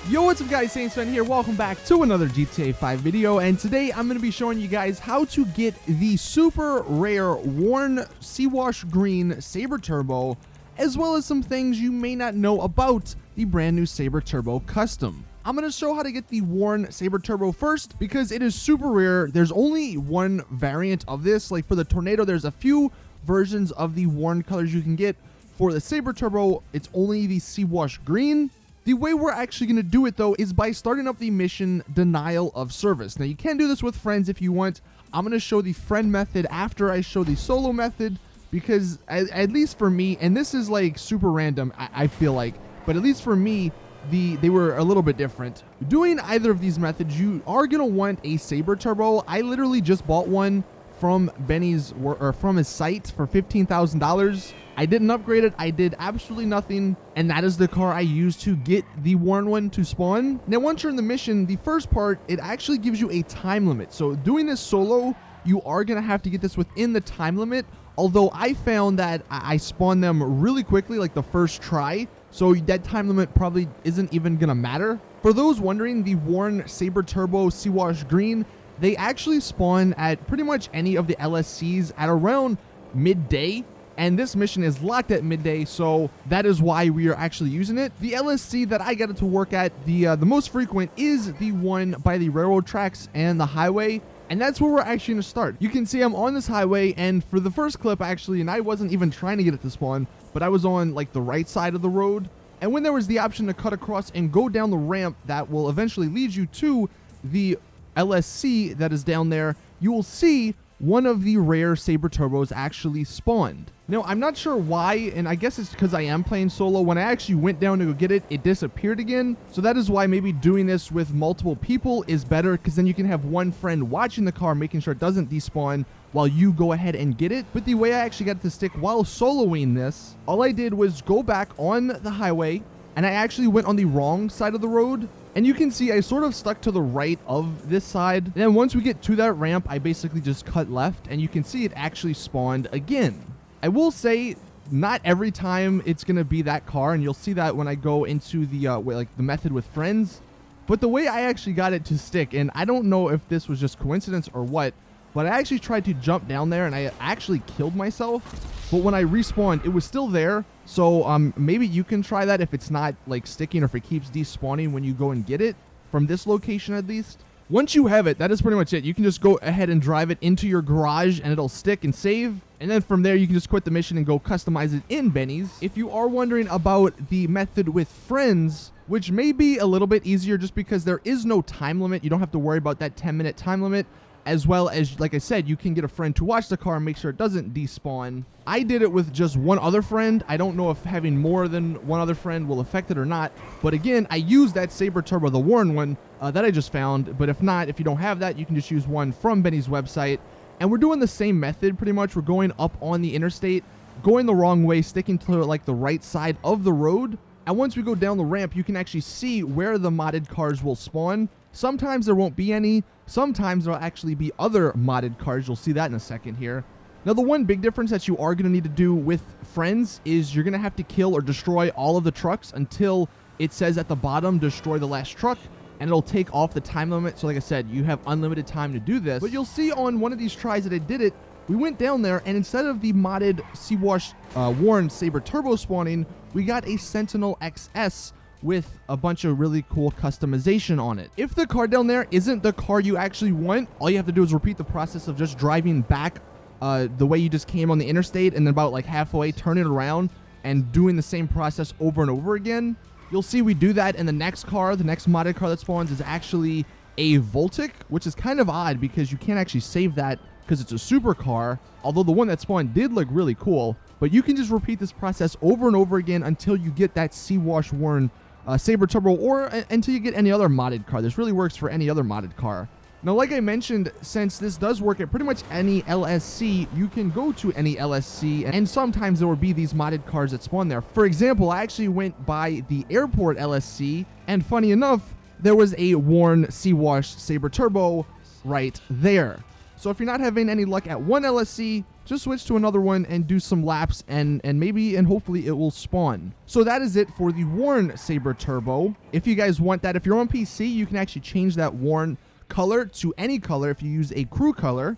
Yo, what's up guys, Saintsfan here. Welcome back to another GTA 5 video, and today I'm going to be showing you guys how to get the super rare worn Sea-Wash Green Sabre Turbo, as well as some things you may not know about the brand new Sabre Turbo Custom. I'm going to show how to get the worn Sabre Turbo first because it is super rare. There's only one variant of this. Like for the Tornado, there's a few versions of the worn colors you can get. For the Sabre Turbo, it's only the Sea-Wash Green. The way we're actually going to do it, though, is by starting up the mission Denial of Service. Now, you can do this with friends if you want. I'm going to show the friend method after I show the solo method because, at least for me, and this is like super random, I feel like, but at least for me, they were a little bit different. Doing either of these methods, you are going to want a Sabre Turbo. I literally just bought one from Benny's, or from his site for $15,000. I didn't upgrade it. I did absolutely nothing, and that is the car I used to get the worn one to spawn. Now, once you're in the mission, the first part, it actually gives you a time limit. So doing this solo, you are going to have to get this within the time limit, although I found that I spawned them really quickly, like the first try, so that time limit probably isn't even going to matter. For those wondering, the worn Sabre Turbo Sea-Wash Green, they actually spawn at pretty much any of the LSCs at around midday. And this mission is locked at midday, so that is why we are actually using it. The LSC that I got it to work at, the most frequent, is the one by the railroad tracks and the highway, and that's where we're actually going to start. You can see I'm on this highway, and for the first clip, actually, and I wasn't even trying to get it to spawn, but I was on, like, the right side of the road, and when there was the option to cut across and go down the ramp that will eventually lead you to the LSC that is down there, you will see one of the rare Sabre Turbos actually spawned. Now, I'm not sure why, and I guess it's because I am playing solo. When I actually went down to go get it, it disappeared again. So that is why maybe doing this with multiple people is better, because then you can have one friend watching the car, making sure it doesn't despawn while you go ahead and get it. But the way I actually got it to stick while soloing this, all I did was go back on the highway, and I actually went on the wrong side of the road. And you can see I sort of stuck to the right of this side. And then once we get to that ramp, I basically just cut left, and you can see it actually spawned again. I will say, not every time it's going to be that car, and you'll see that when I go into the the method with friends. But the way I actually got it to stick, and I don't know if this was just coincidence or what, but I actually tried to jump down there, and I actually killed myself. But when I respawned, it was still there. So maybe you can try that if it's not like sticking, or if it keeps despawning when you go and get it, from this location at least. Once you have it, that is pretty much it. You can just go ahead and drive it into your garage, and it'll stick and save. And then from there, you can just quit the mission and go customize it in Benny's. If you are wondering about the method with friends, which may be a little bit easier just because there is no time limit, you don't have to worry about that 10-minute time limit. As well as, like I said, you can get a friend to watch the car and make sure it doesn't despawn. I did it with just one other friend. I don't know if having more than one other friend will affect it or not. But again, I used that Sabre Turbo, the worn one, that I just found. But if not, if you don't have that, you can just use one from Benny's website. And we're doing the same method pretty much. We're going up on the interstate, going the wrong way, sticking to like the right side of the road. And once we go down the ramp, you can actually see where the modded cars will spawn. Sometimes there won't be any. Sometimes there'll actually be other modded cars. You'll see that in a second here. Now, the one big difference that you are going to need to do with friends is you're going to have to kill or destroy all of the trucks until it says at the bottom, destroy the last truck, and it'll take off the time limit. So like I said, you have unlimited time to do this. But you'll see on one of these tries that I did it, we went down there, and instead of the modded Sea-Wash worn Sabre Turbo spawning, we got a Sentinel XS with a bunch of really cool customization on it. If the car down there isn't the car you actually want, all you have to do is repeat the process of just driving back the way you just came on the interstate, and then about like halfway turn it around and doing the same process over and over again. You'll see we do that, and the next car, the next modded car that spawns, is actually a Voltic, which is kind of odd because you can't actually save that because it's a supercar, although the one that spawned did look really cool. But you can just repeat this process over and over again until you get that Sea-Wash worn Sabre Turbo, or until you get any other modded car. This really works for any other modded car. Now, like I mentioned, since this does work at pretty much any LSC, you can go to any LSC, and sometimes there will be these modded cars that spawn there. For example, I actually went by the airport LSC, and funny enough, there was a worn Sea-Wash Sabre Turbo right there. So if you're not having any luck at one LSC, just switch to another one and do some laps, and maybe and hopefully it will spawn. So that is it for the worn Sabre Turbo. If you guys want that, if you're on PC, you can actually change that worn color to any color if you use a crew color.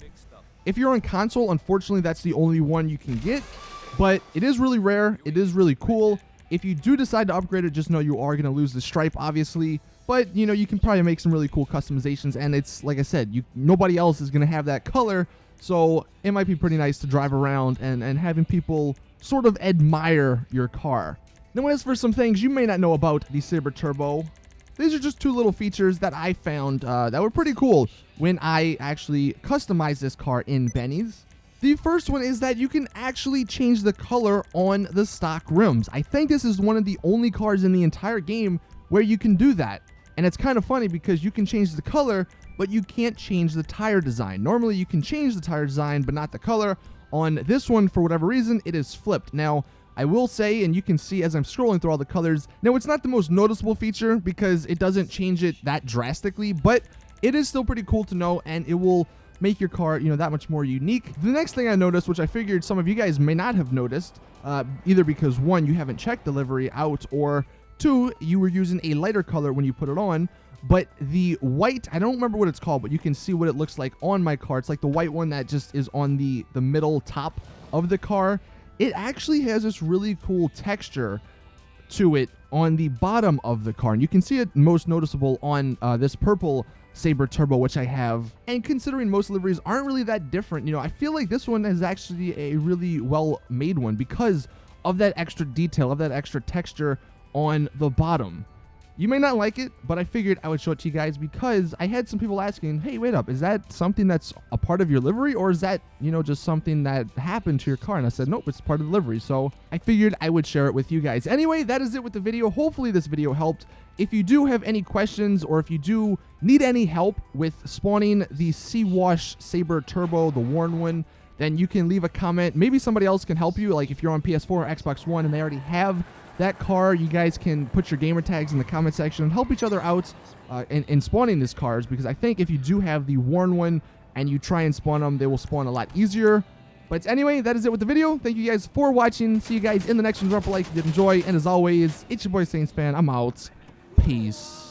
If you're on console, unfortunately, that's the only one you can get, but it is really rare. It is really cool. If you do decide to upgrade it, just know you are going to lose the stripe, obviously, but you know, you can probably make some really cool customizations, and it's like I said, nobody else is going to have that color, so it might be pretty nice to drive around and having people sort of admire your car. Now, as for some things you may not know about the Sabre Turbo, these are just two little features that I found that were pretty cool when I actually customized this car in Benny's. The first one is that you can actually change the color on the stock rims. I think this is one of the only cars in the entire game where you can do that. And it's kind of funny because you can change the color, but you can't change the tire design. Normally you can change the tire design, but not the color. On this one, for whatever reason, it is flipped. Now, I will say, and you can see as I'm scrolling through all the colors, now it's not the most noticeable feature because it doesn't change it that drastically, but it is still pretty cool to know, and it will make your car, you know, that much more unique. The next thing I noticed, which I figured some of you guys may not have noticed, either because one, you haven't checked the livery out, or two, you were using a lighter color when you put it on, but the white, I don't remember what it's called, but you can see what it looks like on my car. It's like the white one that just is on the middle top of the car. It actually has this really cool texture to it on the bottom of the car, and you can see it most noticeable on this purple Sabre Turbo, which I have. And considering most liveries aren't really that different, you know, I feel like this one is actually a really well made one because of that extra detail, of that extra texture on the bottom. You may not like it, but I figured I would show it to you guys because I had some people asking, hey, wait up, is that something that's a part of your livery, or is that, you know, just something that happened to your car? And I said, nope, it's part of the livery. So I figured I would share it with you guys. Anyway, that is it with the video. Hopefully this video helped. If you do have any questions, or if you do need any help with spawning the C-Wash Sabre Turbo, the worn one, then you can leave a comment. Maybe somebody else can help you. Like if you're on PS4 or Xbox One and they already have that car, you guys can put your gamer tags in the comment section and help each other out in spawning these cars, because I think if you do have the worn one and you try and spawn them, they will spawn a lot easier. But anyway, that is it with the video. Thank you guys for watching. See you guys in the next one. Drop a like if you did enjoy. And as always, it's your boy Saintsfan. I'm out. Peace.